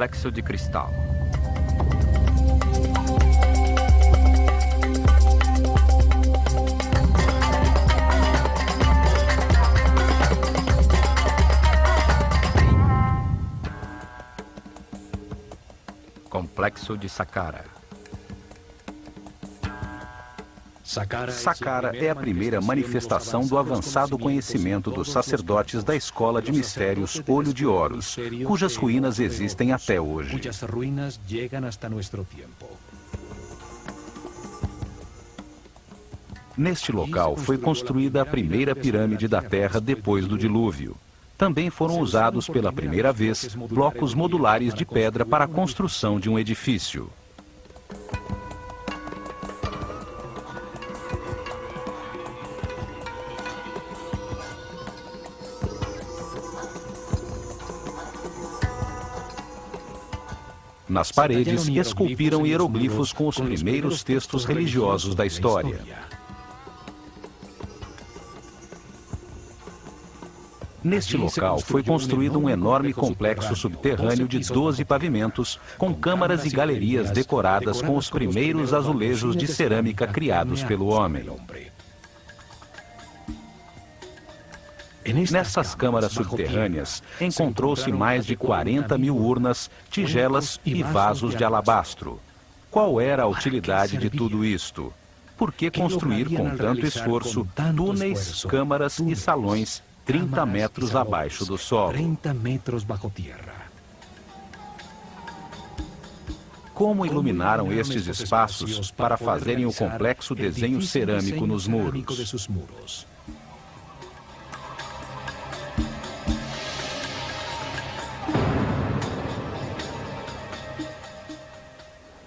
complexo de cristal. Complexo de Saqqara. Saqqara é a primeira manifestação do avançado conhecimento dos sacerdotes da Escola de Mistérios Olho de Horus, cujas ruínas existem até hoje. Neste local foi construída a primeira pirâmide da Terra depois do dilúvio. Também foram usados pela primeira vez blocos modulares de pedra para a construção de um edifício. Nas paredes, esculpiram hieroglifos com os primeiros textos religiosos da história. Neste local foi construído um enorme complexo subterrâneo de 12 pavimentos, com câmaras e galerias decoradas com os primeiros azulejos de cerâmica criados pelo homem. Nessas câmaras subterrâneas, encontrou-se mais de 40 mil urnas, tigelas e vasos de alabastro. Qual era a utilidade de tudo isto? Por que construir com tanto esforço túneis, câmaras e salões 30 metros abaixo do solo? Como iluminaram estes espaços para fazerem o complexo desenho cerâmico nos muros?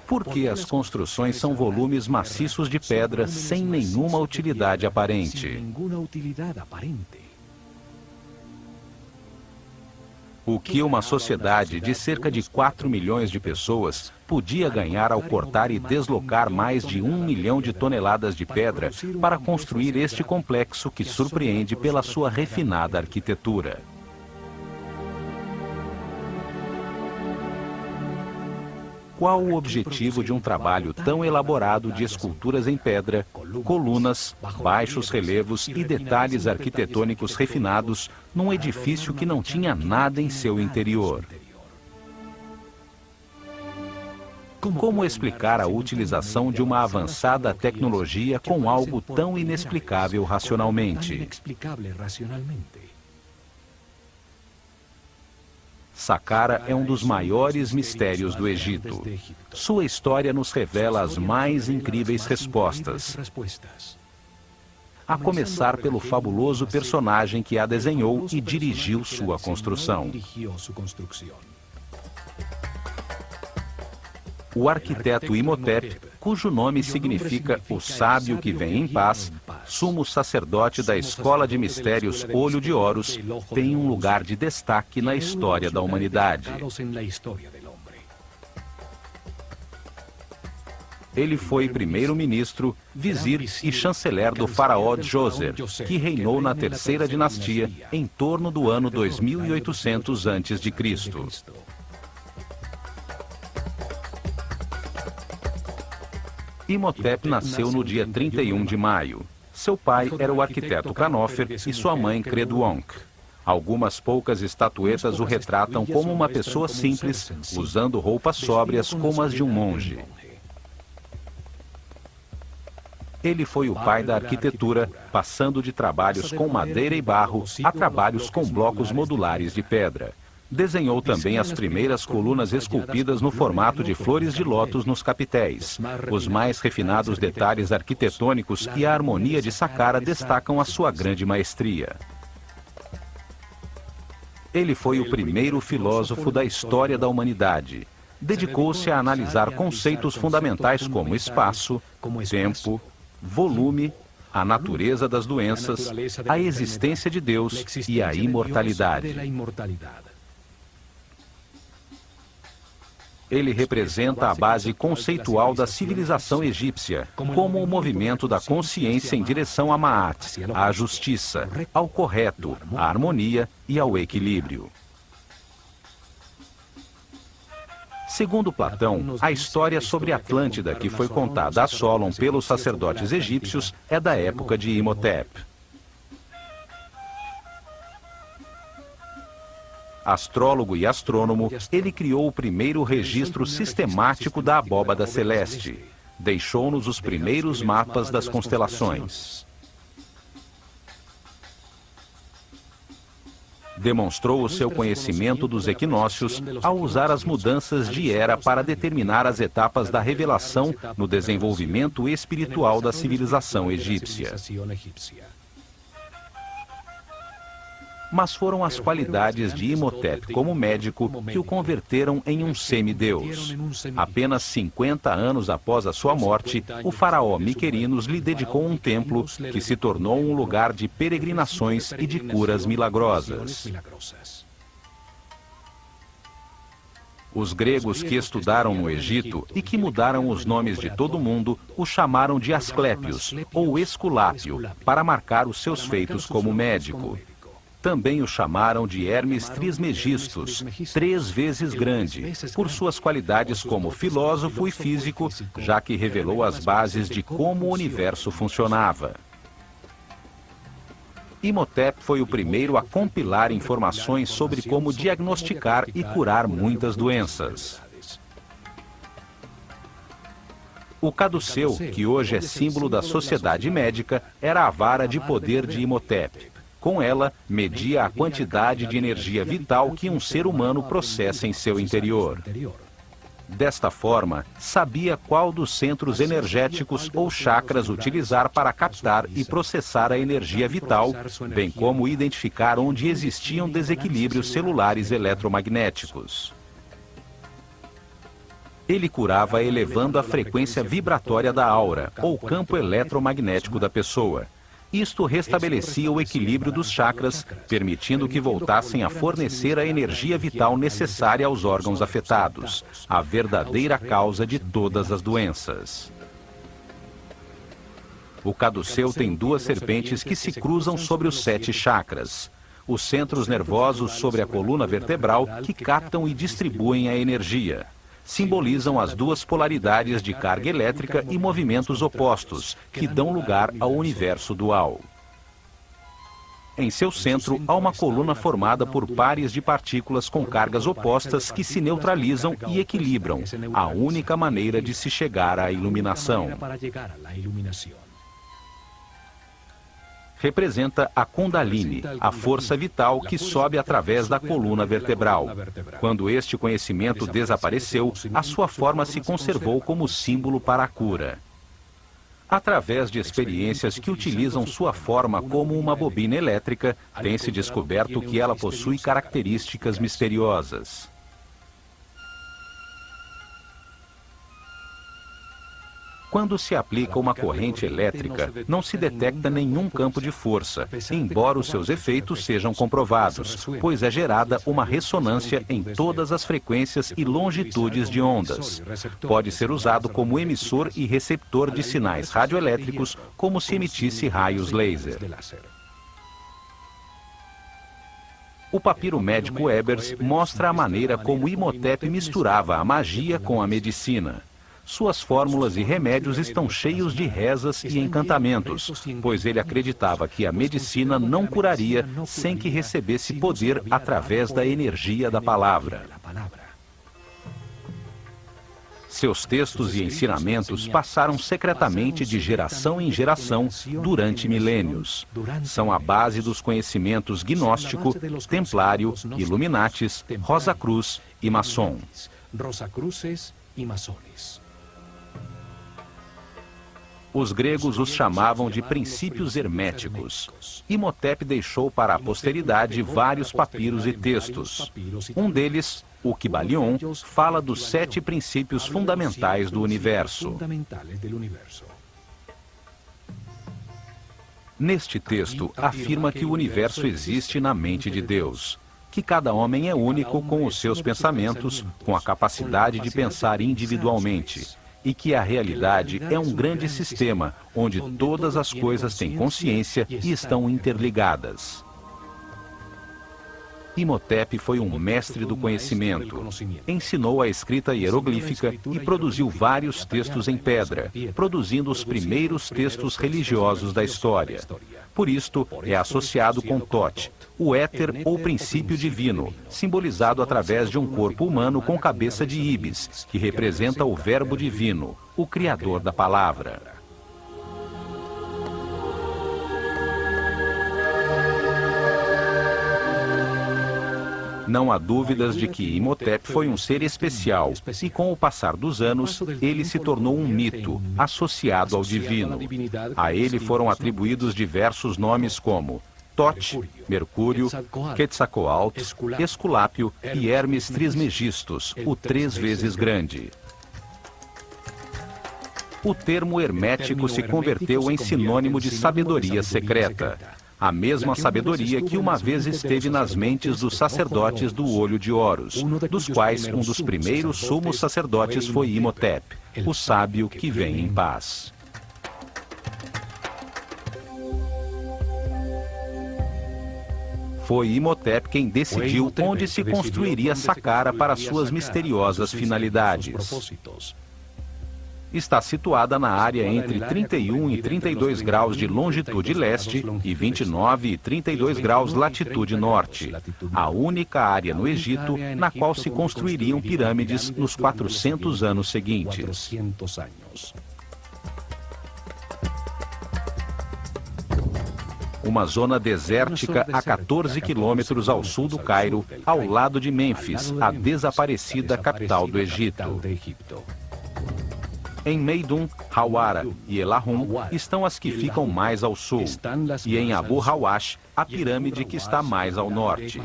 Por que as construções são volumes maciços de pedra sem nenhuma utilidade aparente? O que uma sociedade de cerca de 4 milhões de pessoas podia ganhar ao cortar e deslocar mais de 1 milhão de toneladas de pedra para construir este complexo que surpreende pela sua refinada arquitetura? Qual o objetivo de um trabalho tão elaborado de esculturas em pedra, colunas, baixos relevos e detalhes arquitetônicos refinados num edifício que não tinha nada em seu interior? Como explicar a utilização de uma avançada tecnologia com algo tão inexplicável racionalmente? Saqqara é um dos maiores mistérios do Egito. Sua história nos revela as mais incríveis respostas. A começar pelo fabuloso personagem que a desenhou e dirigiu sua construção. O arquiteto Imhotep, cujo nome significa o sábio que vem em paz, sumo sacerdote da Escola de Mistérios Olho de Horus, tem um lugar de destaque na história da humanidade. Ele foi primeiro-ministro, vizir e chanceler do faraó Djoser, que reinou na terceira dinastia em torno do ano 2800 a.C. Imhotep nasceu no dia 31 de maio. Seu pai era o arquiteto Khanofer e sua mãe Creduonk. Algumas poucas estatuetas o retratam como uma pessoa simples, usando roupas sóbrias como as de um monge. Ele foi o pai da arquitetura, passando de trabalhos com madeira e barro a trabalhos com blocos modulares de pedra. Desenhou também as primeiras colunas esculpidas no formato de flores de lótus nos capitéis. Os mais refinados detalhes arquitetônicos e a harmonia de Saqqara destacam a sua grande maestria. Ele foi o primeiro filósofo da história da humanidade. Dedicou-se a analisar conceitos fundamentais como espaço, tempo, volume, a natureza das doenças, a existência de Deus e a imortalidade. Ele representa a base conceitual da civilização egípcia, como o movimento da consciência em direção a Ma'at, à justiça, ao correto, à harmonia e ao equilíbrio. Segundo Platão, a história sobre Atlântida que foi contada a Solon pelos sacerdotes egípcios é da época de Imhotep. Astrólogo e astrônomo, ele criou o primeiro registro sistemático da abóbada celeste. Deixou-nos os primeiros mapas das constelações. Demonstrou o seu conhecimento dos equinócios ao usar as mudanças de era para determinar as etapas da revelação no desenvolvimento espiritual da civilização egípcia. Mas foram as qualidades de Imhotep como médico que o converteram em um semideus. Apenas 50 anos após a sua morte, o faraó Miquerinos lhe dedicou um templo que se tornou um lugar de peregrinações e de curas milagrosas. Os gregos que estudaram no Egito e que mudaram os nomes de todo mundo o chamaram de Asclépios ou Esculápio para marcar os seus feitos como médico. Também o chamaram de Hermes Trismegistus, 3 vezes grande, por suas qualidades como filósofo e físico, já que revelou as bases de como o universo funcionava. Imhotep foi o primeiro a compilar informações sobre como diagnosticar e curar muitas doenças. O caduceu, que hoje é símbolo da sociedade médica, era a vara de poder de Imhotep. Com ela, media a quantidade de energia vital que um ser humano processa em seu interior. Desta forma, sabia qual dos centros energéticos ou chakras utilizar para captar e processar a energia vital, bem como identificar onde existiam desequilíbrios celulares eletromagnéticos. Ele curava elevando a frequência vibratória da aura, ou campo eletromagnético da pessoa. Isto restabelecia o equilíbrio dos chakras, permitindo que voltassem a fornecer a energia vital necessária aos órgãos afetados, a verdadeira causa de todas as doenças. O caduceu tem 2 serpentes que se cruzam sobre os 7 chakras. Os centros nervosos sobre a coluna vertebral que captam e distribuem a energia. Simbolizam as 2 polaridades de carga elétrica e movimentos opostos, que dão lugar ao universo dual. Em seu centro, há uma coluna formada por pares de partículas com cargas opostas que se neutralizam e equilibram, a única maneira de se chegar à iluminação. Representa a Kundalini, a força vital que sobe através da coluna vertebral. Quando este conhecimento desapareceu, a sua forma se conservou como símbolo para a cura. Através de experiências que utilizam sua forma como uma bobina elétrica, tem-se descoberto que ela possui características misteriosas. Quando se aplica uma corrente elétrica, não se detecta nenhum campo de força, embora os seus efeitos sejam comprovados, pois é gerada uma ressonância em todas as frequências e longitudes de ondas. Pode ser usado como emissor e receptor de sinais radioelétricos, como se emitisse raios laser. O papiro médico Ebers mostra a maneira como Imhotep misturava a magia com a medicina. Suas fórmulas e remédios estão cheios de rezas e encantamentos, pois ele acreditava que a medicina não curaria sem que recebesse poder através da energia da palavra. Seus textos e ensinamentos passaram secretamente de geração em geração durante milênios. São a base dos conhecimentos gnóstico, templário, Illuminatis, Rosa Cruz e maçom. Os gregos os chamavam de princípios herméticos. Imhotep deixou para a posteridade vários papiros e textos. Um deles, o Kybalion, fala dos 7 princípios fundamentais do universo. Neste texto, afirma que o universo existe na mente de Deus, que cada homem é único com os seus pensamentos, com a capacidade de pensar individualmente, e que a realidade é um grande sistema, onde todas as coisas têm consciência e estão interligadas. Imhotep foi um mestre do conhecimento. Ensinou a escrita hieroglífica e produziu vários textos em pedra, produzindo os primeiros textos religiosos da história. Por isto, é associado com Thoth, o éter ou princípio divino, simbolizado através de um corpo humano com cabeça de íbis, que representa o Verbo divino, o Criador da palavra. Não há dúvidas de que Imhotep foi um ser especial e, com o passar dos anos, ele se tornou um mito, associado ao divino. A ele foram atribuídos diversos nomes como Thoth, Mercúrio, Quetzalcoatl, Esculápio e Hermes Trismegistus, o 3 vezes grande. O termo hermético se converteu em sinônimo de sabedoria secreta. A mesma sabedoria que uma vez esteve nas mentes dos sacerdotes do Olho de Horus, dos quais um dos primeiros sumos sacerdotes foi Imhotep, o sábio que vem em paz. Foi Imhotep quem decidiu onde se construiria Saqqara para suas misteriosas finalidades. Está situada na área entre 31 e 32 graus de longitude leste e 29 e 32 graus latitude norte, a única área no Egito na qual se construiriam pirâmides nos 400 anos seguintes. Uma zona desértica a 14 quilômetros ao sul do Cairo, ao lado de Mênfis, a desaparecida capital do Egito. Em Meidum, Hawara e Elahum estão as que ficam mais ao sul, e em Abu Hawash, a pirâmide que está mais ao norte.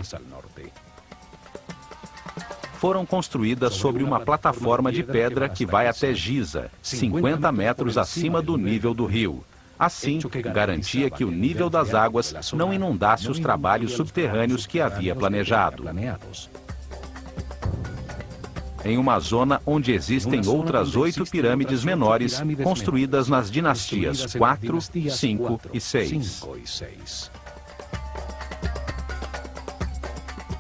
Foram construídas sobre uma plataforma de pedra que vai até Giza, 50 metros acima do nível do rio. Assim, garantia que o nível das águas não inundasse os trabalhos subterrâneos que havia planejado. Em uma zona onde existem outras 8 pirâmides menores, construídas nas dinastias 4, 5 e 6.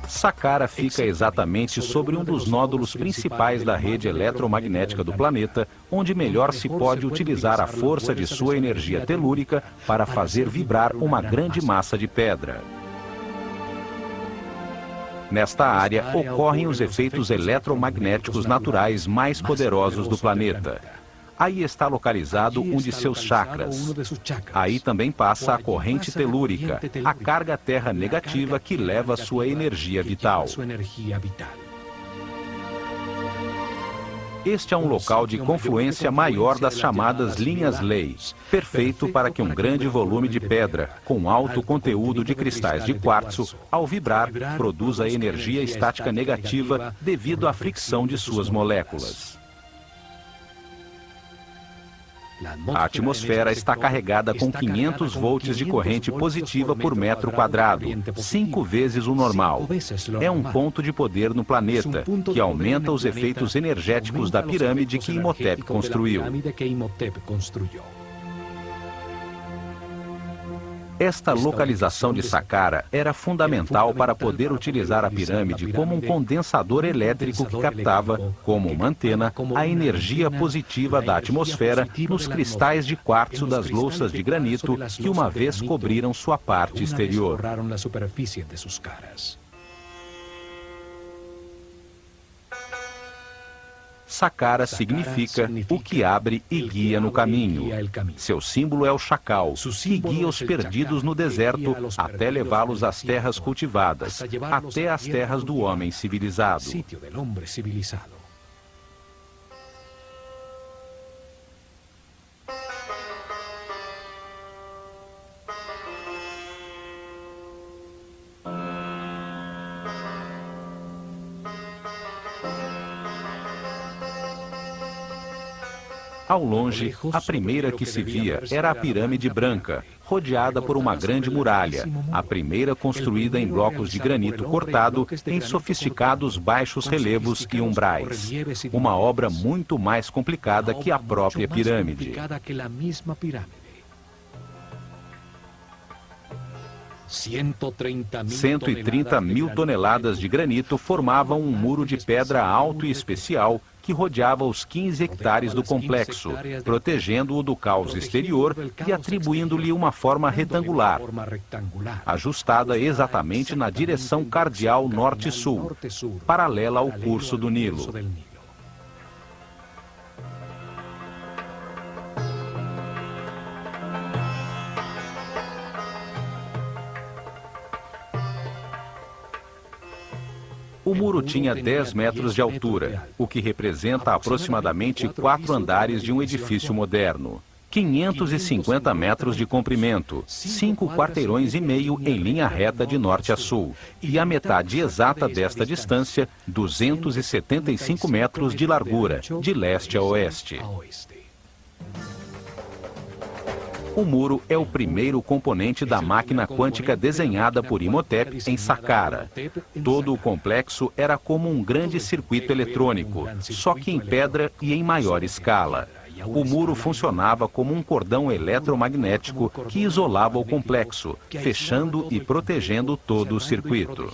Saqqara fica exatamente sobre um dos nódulos principais da rede eletromagnética do planeta, onde melhor se pode utilizar a força de sua energia telúrica para fazer vibrar uma grande massa de pedra. Nesta área ocorrem os efeitos eletromagnéticos naturais mais poderosos do planeta. Aí está localizado um de seus chakras. Aí também passa a corrente telúrica, a carga terra negativa que leva sua energia vital. Este é um local de confluência maior das chamadas linhas-lei, perfeito para que um grande volume de pedra, com alto conteúdo de cristais de quartzo, ao vibrar, produza energia estática negativa devido à fricção de suas moléculas. A atmosfera está carregada com 500 volts de corrente positiva por metro quadrado, 5 vezes o normal. É um ponto de poder no planeta, que aumenta os efeitos energéticos da pirâmide que Imhotep construiu. Esta localização de Saqqara era fundamental para poder utilizar a pirâmide como um condensador elétrico que captava, como uma antena, a energia positiva da atmosfera nos cristais de quartzo das louças de granito que uma vez cobriram sua parte exterior. Saqqara significa o que abre e guia no caminho. Seu símbolo é o chacal, que guia os perdidos no deserto até levá-los às terras cultivadas, até às terras do homem civilizado. Ao longe, a primeira que se via era a pirâmide branca, rodeada por uma grande muralha, a primeira construída em blocos de granito cortado em sofisticados baixos relevos e umbrais. Uma obra muito mais complicada que a própria pirâmide. 130 mil toneladas de granito formavam um muro de pedra alto e especial que rodeava os 15 hectares do complexo, protegendo-o do caos exterior e atribuindo-lhe uma forma retangular, ajustada exatamente na direção cardial norte-sul, paralela ao curso do Nilo. O muro tinha 10 metros de altura, o que representa aproximadamente 4 andares de um edifício moderno. 550 metros de comprimento, 5 quarteirões e meio em linha reta de norte a sul, e a metade exata desta distância, 275 metros de largura, de leste a oeste. O muro é o primeiro componente da máquina quântica desenhada por Imhotep em Saqqara. Todo o complexo era como um grande circuito eletrônico, só que em pedra e em maior escala. O muro funcionava como um cordão eletromagnético que isolava o complexo, fechando e protegendo todo o circuito.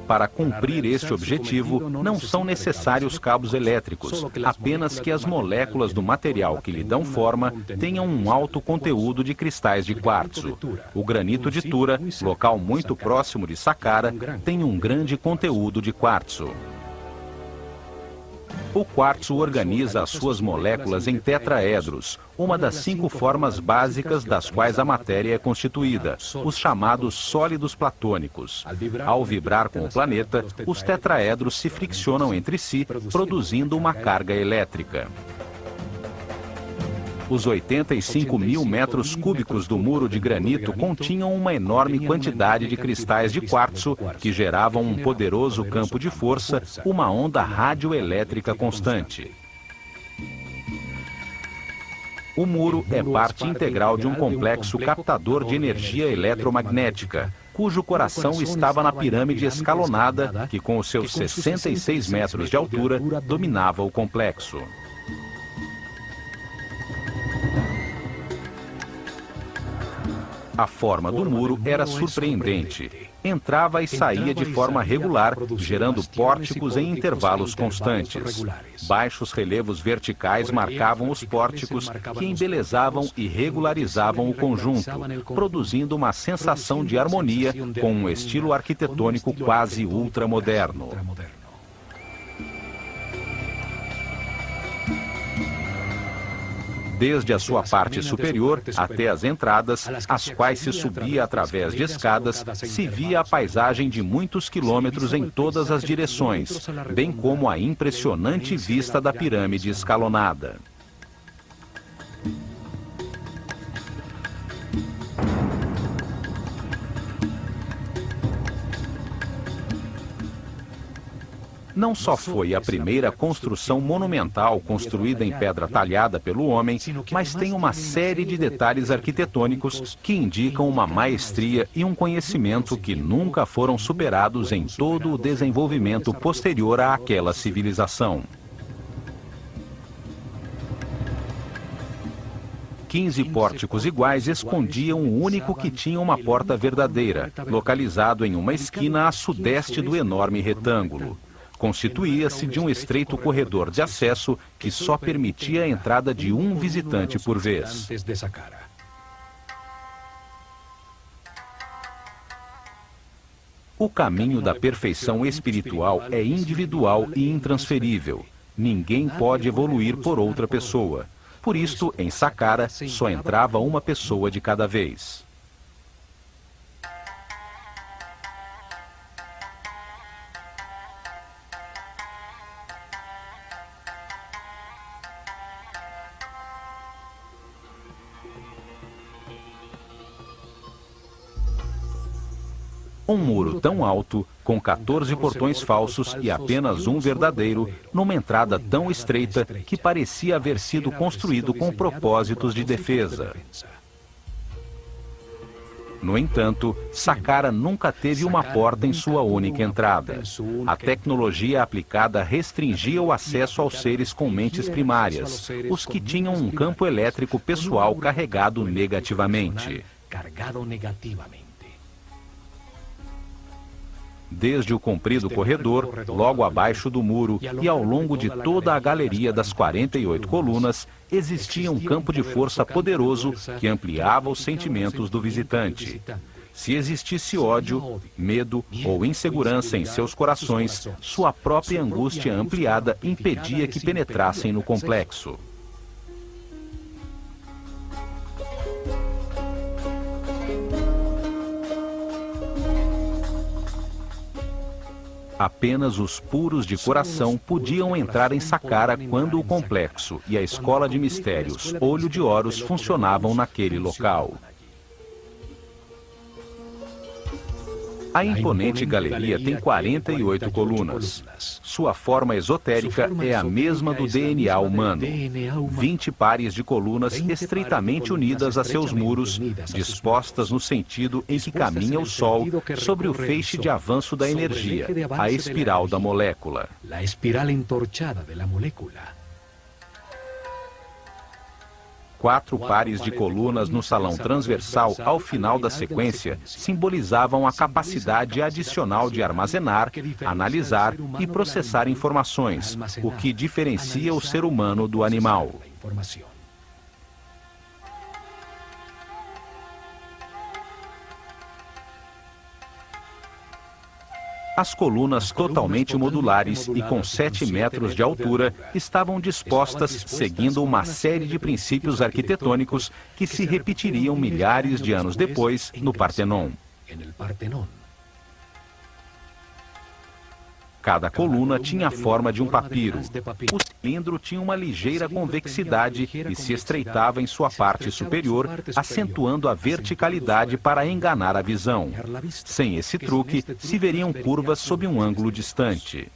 Para cumprir este objetivo, não são necessários cabos elétricos, apenas que as moléculas do material que lhe dão forma tenham um alto conteúdo de cristais de quartzo. O granito de Tura, local muito próximo de Saqqara, tem um grande conteúdo de quartzo. O quartzo organiza as suas moléculas em tetraedros, uma das 5 formas básicas das quais a matéria é constituída, os chamados sólidos platônicos. Ao vibrar com o planeta, os tetraedros se friccionam entre si, produzindo uma carga elétrica. Os 85 mil metros cúbicos do muro de granito continham uma enorme quantidade de cristais de quartzo que geravam um poderoso campo de força, uma onda radioelétrica constante. O muro é parte integral de um complexo captador de energia eletromagnética, cujo coração estava na pirâmide escalonada que, com os seus 66 metros de altura, dominava o complexo. A forma do muro era surpreendente. Entrava e saía de forma regular, gerando pórticos em intervalos constantes. Baixos relevos verticais marcavam os pórticos, que embelezavam e regularizavam o conjunto, produzindo uma sensação de harmonia com um estilo arquitetônico quase ultramoderno. Desde a sua parte superior até as entradas, às quais se subia através de escadas, se via a paisagem de muitos quilômetros em todas as direções, bem como a impressionante vista da pirâmide escalonada. Não só foi a primeira construção monumental construída em pedra talhada pelo homem, mas tem uma série de detalhes arquitetônicos que indicam uma maestria e um conhecimento que nunca foram superados em todo o desenvolvimento posterior àquela civilização. 15 pórticos iguais escondiam o único que tinha uma porta verdadeira, localizado em uma esquina a sudeste do enorme retângulo. Constituía-se de um estreito corredor de acesso que só permitia a entrada de um visitante por vez. O caminho da perfeição espiritual é individual e intransferível. Ninguém pode evoluir por outra pessoa. Por isto, em Saqqara, só entrava uma pessoa de cada vez. Um muro tão alto, com 14 portões falsos e apenas um verdadeiro, numa entrada tão estreita que parecia haver sido construído com propósitos de defesa. No entanto, Saqqara nunca teve uma porta em sua única entrada. A tecnologia aplicada restringia o acesso aos seres com mentes primárias, os que tinham um campo elétrico pessoal carregado negativamente. Desde o comprido corredor, logo abaixo do muro e ao longo de toda a galeria das 48 colunas, existia um campo de força poderoso que ampliava os sentimentos do visitante. Se existisse ódio, medo ou insegurança em seus corações, sua própria angústia ampliada impedia que penetrassem no complexo. Apenas os puros de coração podiam entrar em Saqqara quando o complexo e a escola de mistérios Olho de Horus funcionavam naquele local. A imponente galeria tem 48 colunas. Sua forma esotérica é a mesma do DNA humano. 20 pares de colunas estreitamente unidas a seus muros, dispostas no sentido em que caminha o Sol sobre o feixe de avanço da energia, a espiral da molécula. 4 pares de colunas no salão transversal ao final da sequência simbolizavam a capacidade adicional de armazenar, analisar e processar informações, o que diferencia o ser humano do animal. As colunas totalmente modulares e com 7 metros de altura estavam dispostas seguindo uma série de princípios arquitetônicos que se repetiriam milhares de anos depois no Partenon. Cada coluna tinha a forma de um papiro. O cilindro tinha uma ligeira convexidade e se estreitava em sua parte superior, acentuando a verticalidade para enganar a visão. Sem esse truque, se veriam curvas sob um ângulo distante.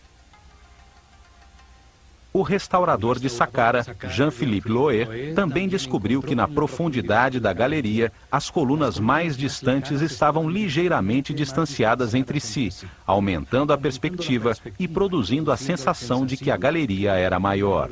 O restaurador de Saqqara, Jean-Philippe Loé, também descobriu que na profundidade da galeria, as colunas mais distantes estavam ligeiramente distanciadas entre si, aumentando a perspectiva e produzindo a sensação de que a galeria era maior.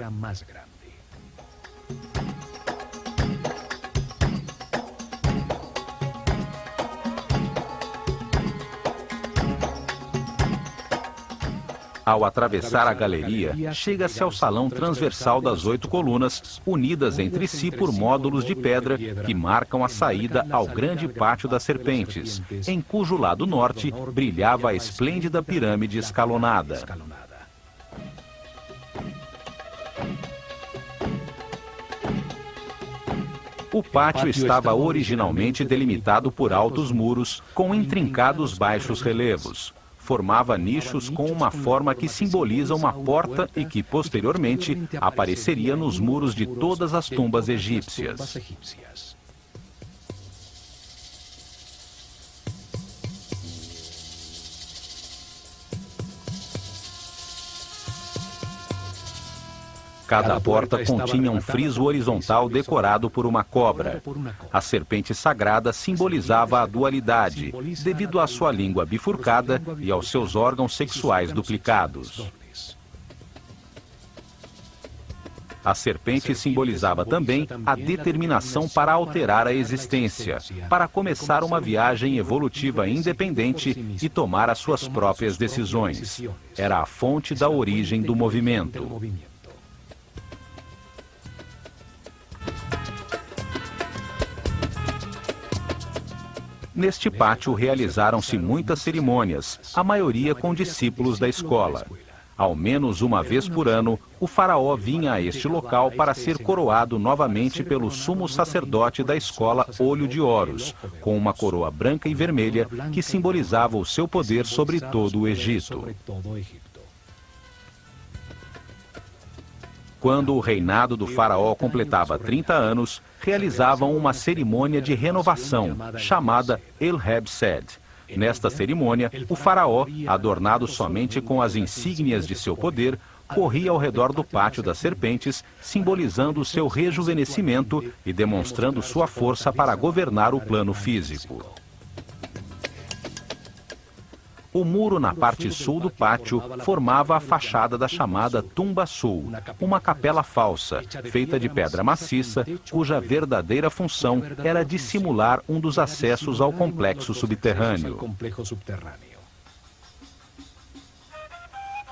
Ao atravessar a galeria, chega-se ao salão transversal das 8 colunas, unidas entre si por módulos de pedra que marcam a saída ao grande pátio das serpentes, em cujo lado norte brilhava a esplêndida pirâmide escalonada. O pátio estava originalmente delimitado por altos muros, com intrincados baixos relevos. Formava nichos com uma forma que simboliza uma porta e que, posteriormente, apareceria nos muros de todas as tumbas egípcias. Cada porta continha um friso horizontal decorado por uma cobra. A serpente sagrada simbolizava a dualidade, devido à sua língua bifurcada e aos seus órgãos sexuais duplicados. A serpente simbolizava também a determinação para alterar a existência, para começar uma viagem evolutiva independente e tomar as suas próprias decisões. Era a fonte da origem do movimento. Neste pátio realizaram-se muitas cerimônias, a maioria com discípulos da escola. Ao menos uma vez por ano, o faraó vinha a este local para ser coroado novamente pelo sumo sacerdote da escola Olho de Horus, com uma coroa branca e vermelha que simbolizava o seu poder sobre todo o Egito. Quando o reinado do faraó completava 30 anos, realizavam uma cerimônia de renovação, chamada El Heb-Sed. Nesta cerimônia, o faraó, adornado somente com as insígnias de seu poder, corria ao redor do pátio das serpentes, simbolizando o seu rejuvenescimento e demonstrando sua força para governar o plano físico. O muro na parte sul do pátio formava a fachada da chamada Tumba Sul, uma capela falsa, feita de pedra maciça, cuja verdadeira função era dissimular um dos acessos ao complexo subterrâneo.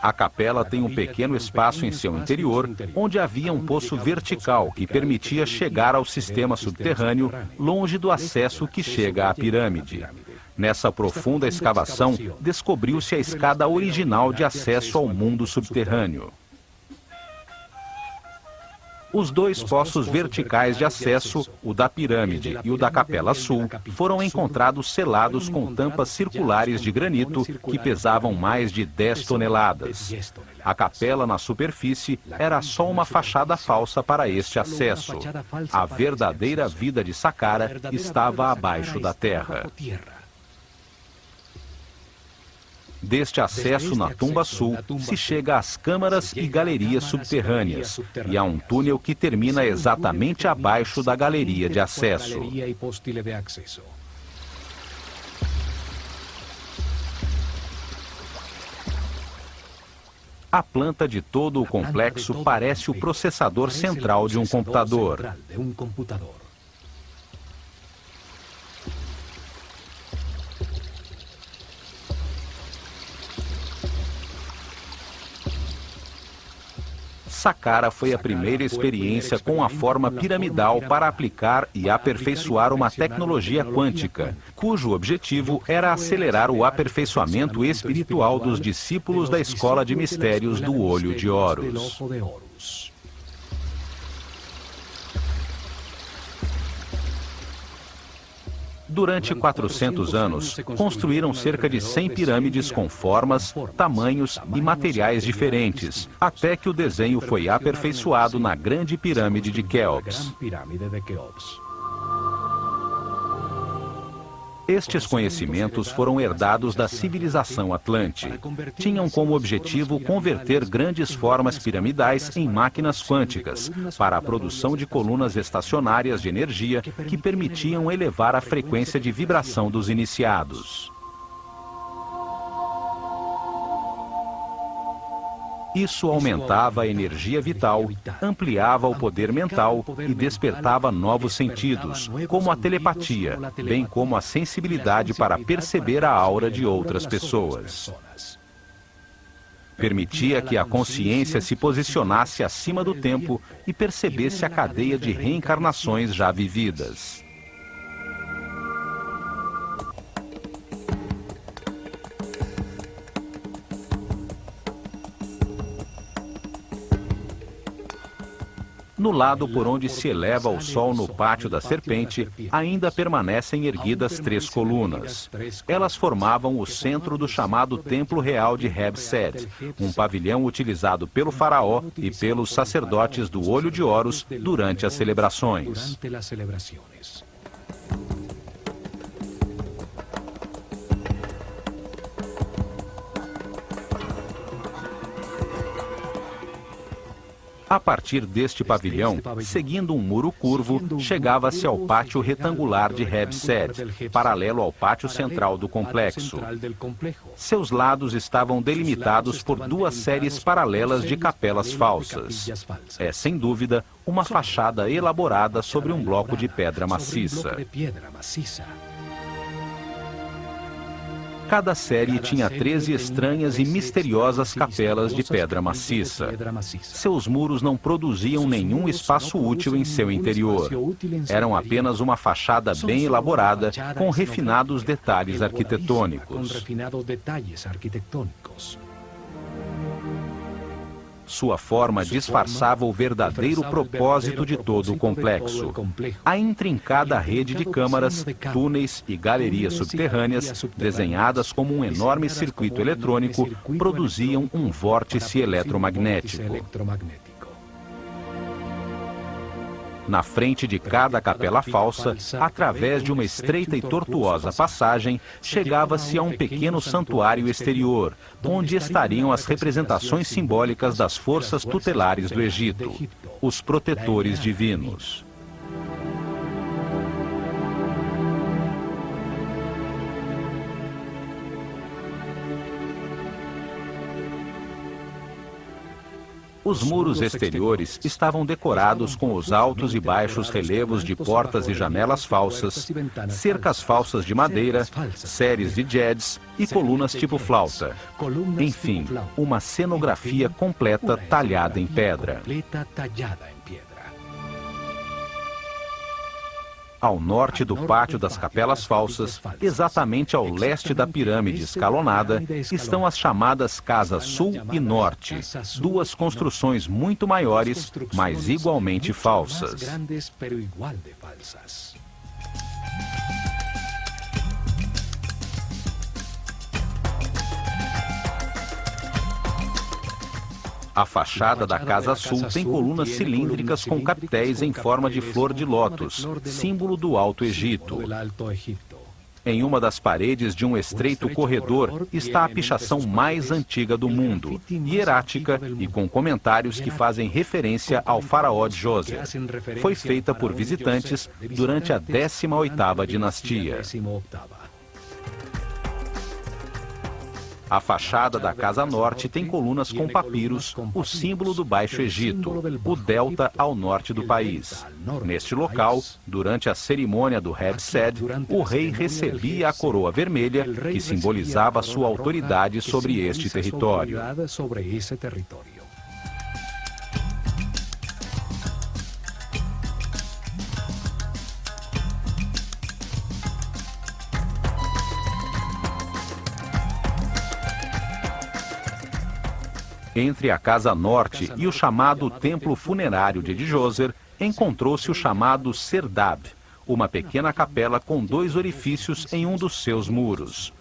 A capela tem um pequeno espaço em seu interior, onde havia um poço vertical que permitia chegar ao sistema subterrâneo, longe do acesso que chega à pirâmide. Nessa profunda escavação, descobriu-se a escada original de acesso ao mundo subterrâneo. Os dois poços verticais de acesso, o da pirâmide e o da Capela Sul, foram encontrados selados com tampas circulares de granito que pesavam mais de 10 toneladas. A capela na superfície era só uma fachada falsa para este acesso. A verdadeira vida de Saqqara estava abaixo da terra. Deste acesso na Tumba Sul, se chega às câmaras e galerias subterrâneas, e há um túnel que termina exatamente abaixo da galeria de acesso. A planta de todo o complexo parece o processador central de um computador. Saqqara foi a primeira experiência com a forma piramidal para aplicar e aperfeiçoar uma tecnologia quântica, cujo objetivo era acelerar o aperfeiçoamento espiritual dos discípulos da Escola de Mistérios do Olho de Horus. Durante 400 anos, construíram cerca de 100 pirâmides com formas, tamanhos e materiais diferentes, até que o desenho foi aperfeiçoado na Grande Pirâmide de Quéops. Estes conhecimentos foram herdados da civilização Atlante. Tinham como objetivo converter grandes formas piramidais em máquinas quânticas para a produção de colunas estacionárias de energia que permitiam elevar a frequência de vibração dos iniciados. Isso aumentava a energia vital, ampliava o poder mental e despertava novos sentidos, como a telepatia, bem como a sensibilidade para perceber a aura de outras pessoas. Permitia que a consciência se posicionasse acima do tempo e percebesse a cadeia de reencarnações já vividas. No lado por onde se eleva o sol no Pátio da Serpente, ainda permanecem erguidas 3 colunas. Elas formavam o centro do chamado Templo Real de Heb-Sed, um pavilhão utilizado pelo faraó e pelos sacerdotes do Olho de Horus durante as celebrações. A partir deste pavilhão, seguindo um muro curvo, chegava-se ao pátio retangular de Heb-Sed, paralelo ao pátio central do complexo. Seus lados estavam delimitados por 2 séries paralelas de capelas falsas. É, sem dúvida, uma fachada elaborada sobre um bloco de pedra maciça. Cada série tinha 13 estranhas e misteriosas capelas de pedra maciça. Seus muros não produziam nenhum espaço útil em seu interior. Eram apenas uma fachada bem elaborada, com refinados detalhes arquitetônicos. Sua forma disfarçava o verdadeiro propósito de todo o complexo. A intrincada rede de câmaras, túneis e galerias subterrâneas, desenhadas como um enorme circuito eletrônico, produziam um vórtice eletromagnético. Na frente de cada capela falsa, através de uma estreita e tortuosa passagem, chegava-se a um pequeno santuário exterior, onde estariam as representações simbólicas das forças tutelares do Egito, os protetores divinos. Os muros exteriores estavam decorados com os altos e baixos relevos de portas e janelas falsas, cercas falsas de madeira, séries de jets e colunas tipo flauta. Enfim, uma cenografia completa talhada em pedra. Ao norte do pátio das capelas falsas, exatamente ao leste da pirâmide escalonada, estão as chamadas Casas Sul e Norte, duas construções muito maiores, mas igualmente falsas. A fachada da Casa Sul tem colunas cilíndricas com capitéis em forma de flor de lótus, símbolo do Alto Egito. Em uma das paredes de um estreito corredor está a pichação mais antiga do mundo, hierática e com comentários que fazem referência ao faraó Djoser. Foi feita por visitantes durante a 18ª dinastia. A fachada da Casa Norte tem colunas com papiros, o símbolo do Baixo Egito, o delta ao norte do país. Neste local, durante a cerimônia do Hebsed, o rei recebia a coroa vermelha, que simbolizava sua autoridade sobre este território. Entre a Casa Norte e o chamado Templo Funerário de Djoser, encontrou-se o chamado Serdab, uma pequena capela com 2 orifícios em um dos seus muros.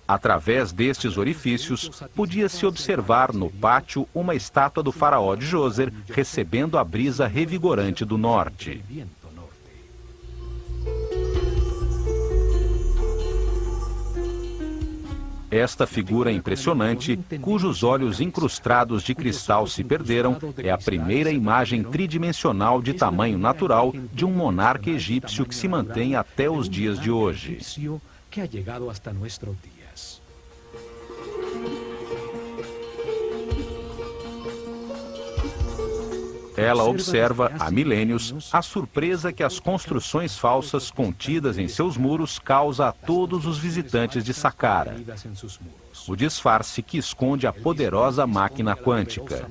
Através destes orifícios, podia-se observar no pátio uma estátua do faraó Djoser recebendo a brisa revigorante do norte. Esta figura impressionante, cujos olhos incrustados de cristal se perderam, é a primeira imagem tridimensional de tamanho natural de um monarca egípcio que se mantém até os dias de hoje. Ela observa, há milênios, a surpresa que as construções falsas contidas em seus muros causa a todos os visitantes de Saqqara. O disfarce que esconde a poderosa máquina quântica.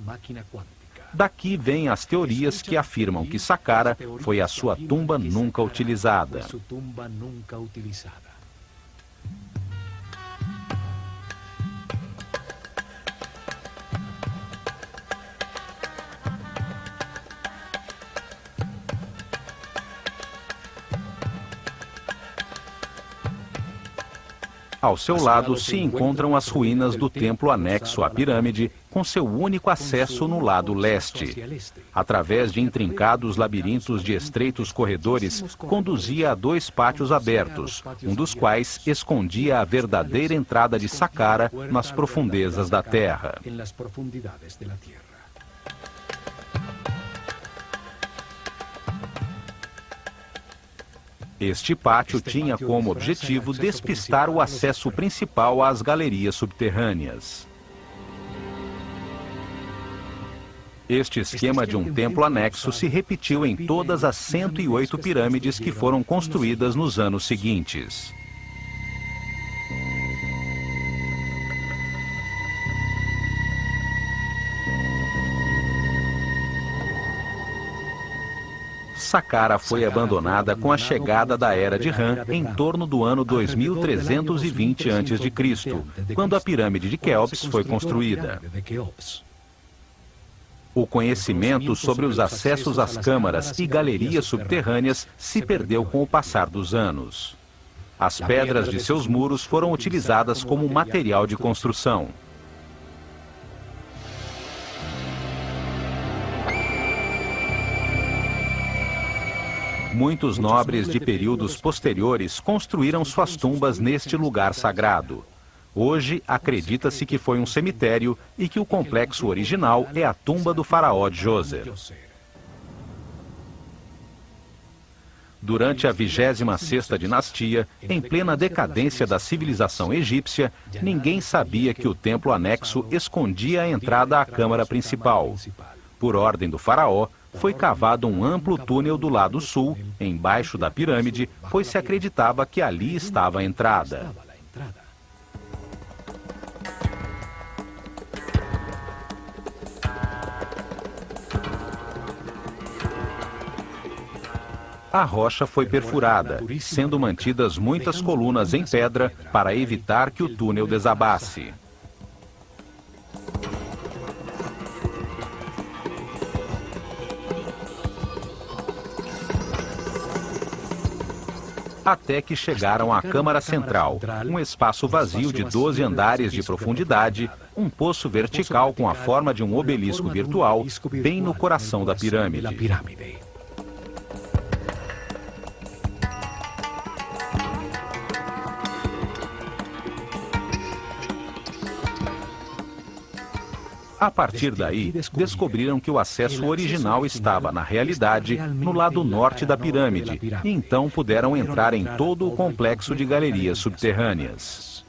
Daqui vêm as teorias que afirmam que Saqqara foi a sua tumba nunca utilizada. Ao seu lado se encontram as ruínas do templo anexo à pirâmide, com seu único acesso no lado leste. Através de intrincados labirintos de estreitos corredores, conduzia a 2 pátios abertos, um dos quais escondia a verdadeira entrada de Saqqara nas profundezas da terra. Este pátio tinha como objetivo despistar o acesso principal às galerias subterrâneas. Este esquema de um templo anexo se repetiu em todas as 108 pirâmides que foram construídas nos anos seguintes. Saqqara foi abandonada com a chegada da Era de Ram em torno do ano 2320 a.C., quando a pirâmide de Quéops foi construída. O conhecimento sobre os acessos às câmaras e galerias subterrâneas se perdeu com o passar dos anos. As pedras de seus muros foram utilizadas como material de construção. Muitos nobres de períodos posteriores construíram suas tumbas neste lugar sagrado. Hoje, acredita-se que foi um cemitério e que o complexo original é a tumba do faraó Djoser. Durante a 26ª dinastia, em plena decadência da civilização egípcia, ninguém sabia que o templo anexo escondia a entrada à câmara principal. Por ordem do faraó, foi cavado um amplo túnel do lado sul, embaixo da pirâmide, pois se acreditava que ali estava a entrada. A rocha foi perfurada, sendo mantidas muitas colunas em pedra para evitar que o túnel desabasse. Até que chegaram à Câmara Central, um espaço vazio de 12 andares de profundidade, um poço vertical com a forma de um obelisco virtual, bem no coração da pirâmide. A partir daí, descobriram que o acesso original estava, na realidade, no lado norte da pirâmide, e então puderam entrar em todo o complexo de galerias subterrâneas.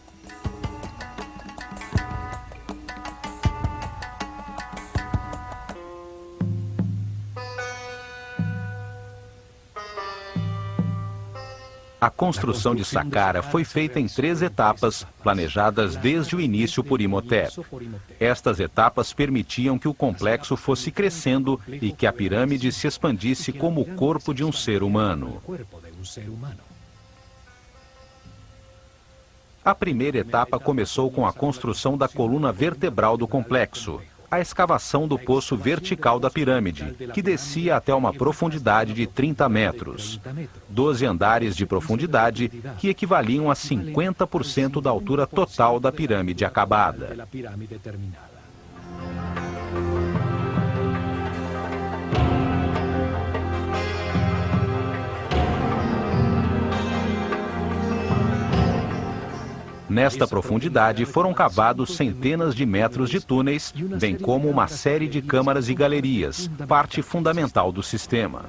A construção de Saqqara foi feita em 3 etapas, planejadas desde o início por Imhotep. Estas etapas permitiam que o complexo fosse crescendo e que a pirâmide se expandisse como o corpo de um ser humano. A primeira etapa começou com a construção da coluna vertebral do complexo, a escavação do poço vertical da pirâmide, que descia até uma profundidade de 30 metros. 12 andares de profundidade, que equivaliam a 50% da altura total da pirâmide acabada. Nesta profundidade foram cavados centenas de metros de túneis, bem como uma série de câmaras e galerias, parte fundamental do sistema.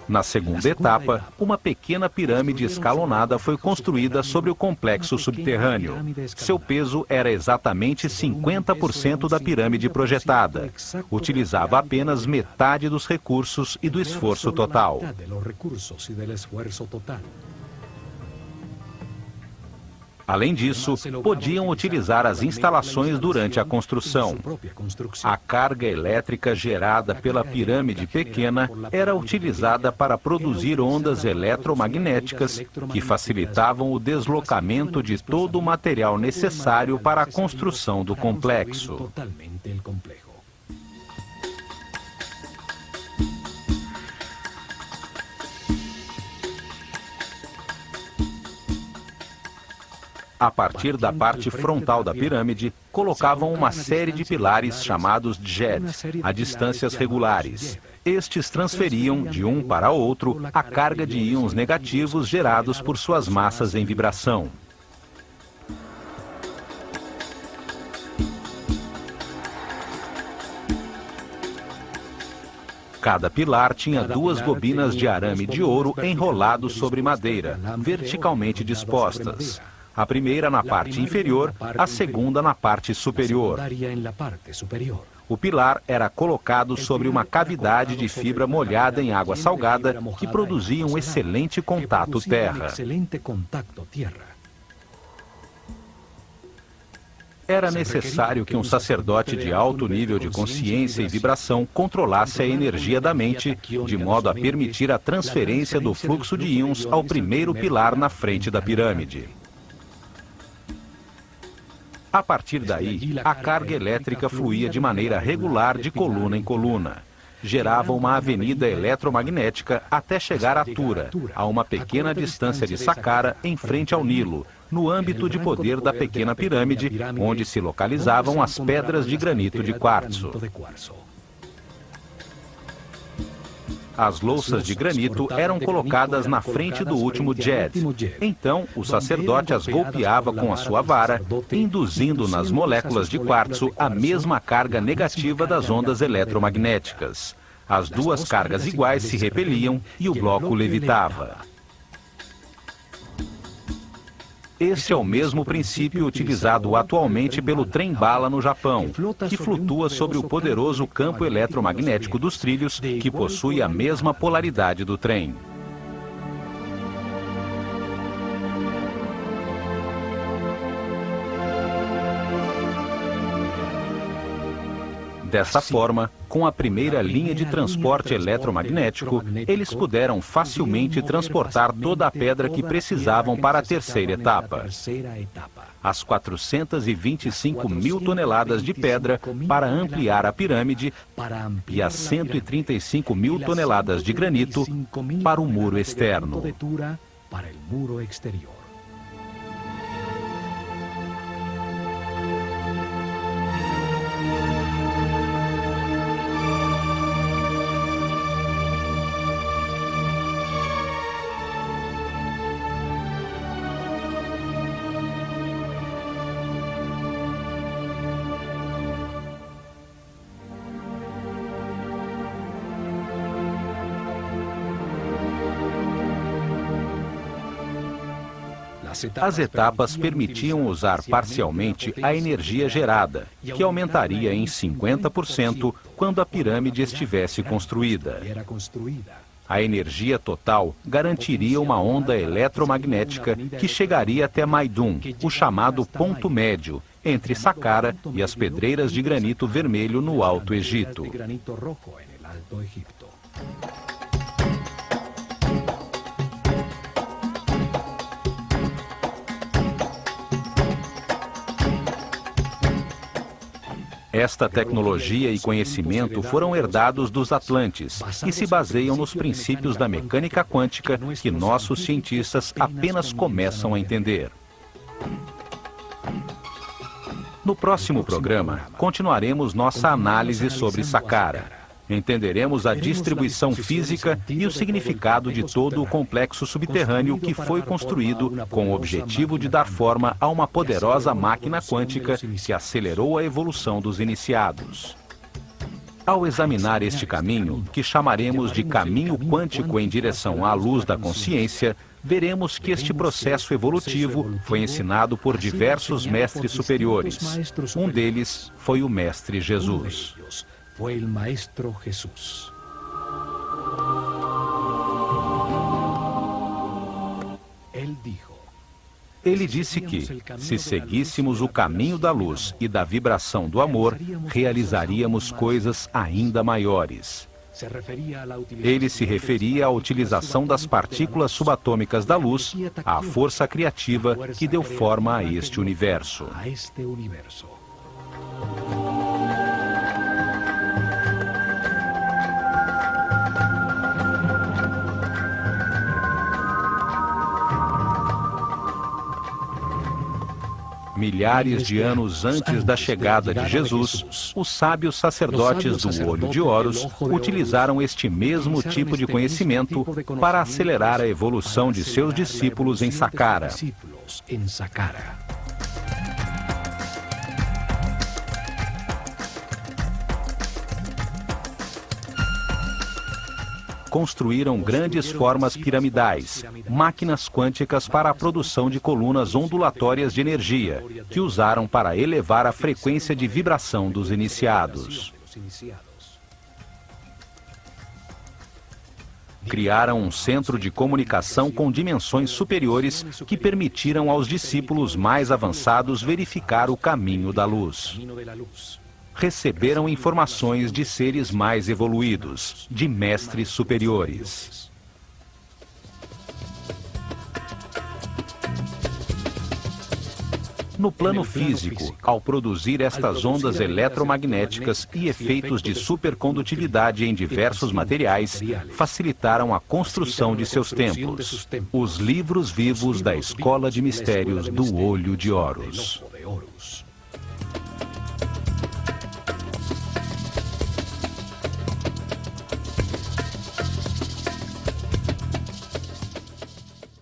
Na segunda etapa, uma pequena pirâmide escalonada foi construída sobre o complexo subterrâneo. Seu peso era exatamente 50% da pirâmide projetada. Utilizava apenas metade dos recursos e do esforço total. Além disso, podiam utilizar as instalações durante a construção. A carga elétrica gerada pela pirâmide pequena era utilizada para produzir ondas eletromagnéticas que facilitavam o deslocamento de todo o material necessário para a construção do complexo. A partir da parte frontal da pirâmide, colocavam uma série de pilares chamados djed, a distâncias regulares. Estes transferiam, de um para outro, a carga de íons negativos gerados por suas massas em vibração. Cada pilar tinha 2 bobinas de arame de ouro enrolados sobre madeira, verticalmente dispostas. A primeira na parte inferior, a segunda na parte superior. O pilar era colocado sobre uma cavidade de fibra molhada em água salgada que produzia um excelente contato terra. Era necessário que um sacerdote de alto nível de consciência e vibração controlasse a energia da mente, de modo a permitir a transferência do fluxo de íons ao primeiro pilar na frente da pirâmide. A partir daí, a carga elétrica fluía de maneira regular de coluna em coluna. Gerava uma avenida eletromagnética até chegar a Tura, a uma pequena distância de Saqqara, em frente ao Nilo, no âmbito de poder da pequena pirâmide, onde se localizavam as pedras de granito de quartzo. As louças de granito eram colocadas na frente do último djed. Então, o sacerdote as golpeava com a sua vara, induzindo nas moléculas de quartzo a mesma carga negativa das ondas eletromagnéticas. As duas cargas iguais se repeliam e o bloco levitava. Este é o mesmo princípio utilizado atualmente pelo trem-bala no Japão, que flutua sobre o poderoso campo eletromagnético dos trilhos, que possui a mesma polaridade do trem. Dessa forma, com a primeira linha de transporte eletromagnético, eles puderam facilmente transportar toda a pedra que precisavam para a terceira etapa. As 425 mil toneladas de pedra para ampliar a pirâmide e as 135 mil toneladas de granito para o muro externo. As etapas permitiam usar parcialmente a energia gerada, que aumentaria em 50% quando a pirâmide estivesse construída. A energia total garantiria uma onda eletromagnética que chegaria até Maidum, o chamado ponto médio, entre Saqqara e as pedreiras de granito vermelho no Alto Egito. Esta tecnologia e conhecimento foram herdados dos Atlantes e se baseiam nos princípios da mecânica quântica que nossos cientistas apenas começam a entender. No próximo programa, continuaremos nossa análise sobre Saqqara. Entenderemos a distribuição física e o significado de todo o complexo subterrâneo que foi construído com o objetivo de dar forma a uma poderosa máquina quântica que acelerou a evolução dos iniciados. Ao examinar este caminho, que chamaremos de caminho quântico em direção à luz da consciência, veremos que este processo evolutivo foi ensinado por diversos mestres superiores. Um deles foi o Mestre Jesus. Fue el Maestro Jesús. Ele disse que, se seguíssemos o caminho da luz e da vibração do amor, realizaríamos coisas ainda maiores. Ele se referia à utilização das partículas subatômicas da luz, à força criativa que deu forma a este universo. Milhares de anos antes da chegada de Jesus, os sábios sacerdotes do Olho de Horus utilizaram este mesmo tipo de conhecimento para acelerar a evolução de seus discípulos em Saqqara. Construíram grandes formas piramidais, máquinas quânticas para a produção de colunas ondulatórias de energia, que usaram para elevar a frequência de vibração dos iniciados. Criaram um centro de comunicação com dimensões superiores que permitiram aos discípulos mais avançados verificar o caminho da luz. Receberam informações de seres mais evoluídos, de mestres superiores. No plano físico, ao produzir estas ondas eletromagnéticas e efeitos de supercondutividade em diversos materiais, facilitaram a construção de seus templos, os livros vivos da Escola de Mistérios do Olho de Horus.